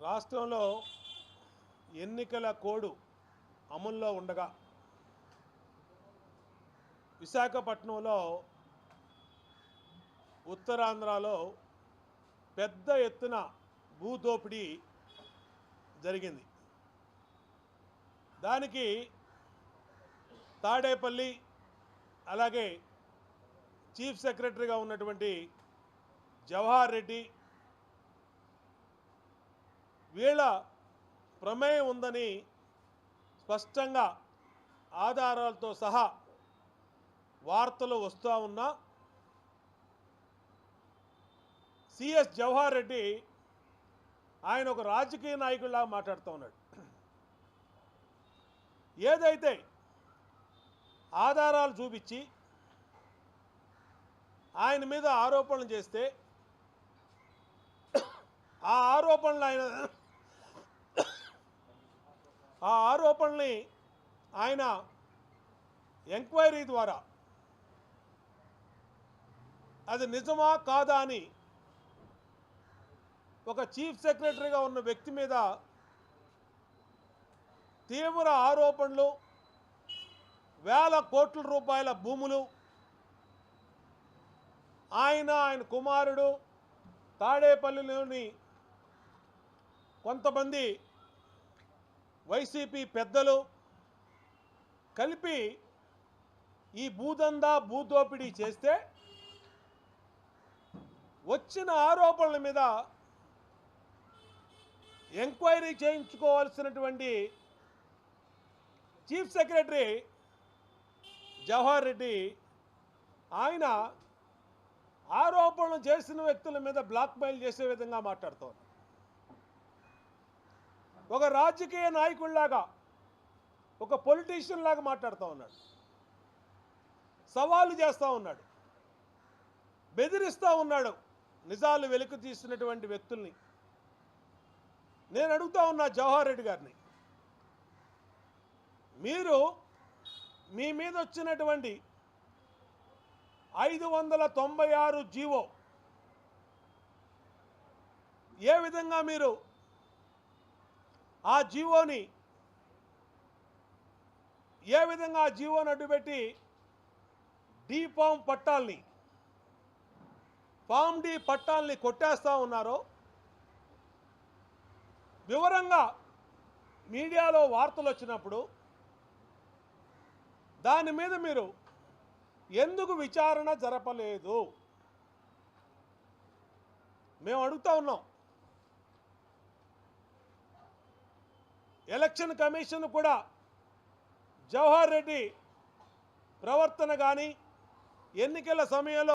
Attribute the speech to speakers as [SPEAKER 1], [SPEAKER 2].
[SPEAKER 1] రాష్ట్రంలో ఎన్నికల కోడ్ అమల్లో ఉండగా విశాఖపట్నంలో ఉత్తరాంధ్రలో పెద్ద ఎత్తున భూదోపిడీ జరిగింది. దానికి తాడేపల్లి అలాగే చీఫ్ సెక్రటరీగా ఉన్నటువంటి జవహర్ రెడ్డి వీళ్ళ ప్రమేయం ఉందని స్పష్టంగా ఆధారాలతో సహా వార్తలు వస్తూ ఉన్నా సిఎస్ జవహర్ రెడ్డి ఆయన ఒక రాజకీయ నాయకుడిలా మాట్లాడుతూ ఉన్నాడు. ఏదైతే ఆధారాలు చూపించి ఆయన మీద ఆరోపణలు చేస్తే ఆ ఆరోపణల్ని ఆయన ఎంక్వైరీ ద్వారా అది నిజమా కాదా అని ఒక చీఫ్ సెక్రటరీగా ఉన్న వ్యక్తి మీద తీవ్ర ఆరోపణలు, వేల కోట్ల రూపాయల భూములు, ఆయన కుమారుడు తాడేపల్లిలోని కొంతమంది వైసీపీ పెద్దలు కలిపి ఈ భూదోపిడీ చేస్తే వచ్చిన ఆరోపణల మీద ఎంక్వైరీ చేయించుకోవాల్సినటువంటి చీఫ్ సెక్రటరీ జవహర్ రెడ్డి ఆయన ఆరోపణలు చేసిన వ్యక్తుల మీద బ్లాక్మెయిల్ చేసే విధంగా మాట్లాడుతోంది. ఒక రాజకీయ నాయకుడిలాగా, ఒక పొలిటీషియన్ లాగా మాట్లాడుతూ ఉన్నాడు. సవాలు చేస్తూ ఉన్నాడు, బెదిరిస్తూ ఉన్నాడు నిజాలు వెలికి తీసినటువంటి వ్యక్తుల్ని. నేను అడుగుతా ఉన్నా జవహర్ రెడ్డి గారిని, మీరు మీ మీద వచ్చినటువంటి 596 జీవో ఏ విధంగా మీరు ఆ జీవోని అడ్డుపెట్టి ఫామ్ డి పట్టాల్ని కొట్టేస్తూ ఉన్నారో వివరంగా మీడియాలో వార్తలు వచ్చినప్పుడు దాని మీద మీరు ఎందుకు విచారణ జరపలేదు? మేము అడుగుతా ఉన్నాం. ఎలక్షన్ కమిషన్ కూడా జవహర్ రెడ్డి ప్రవర్తన కానీ ఎన్నికల సమయంలో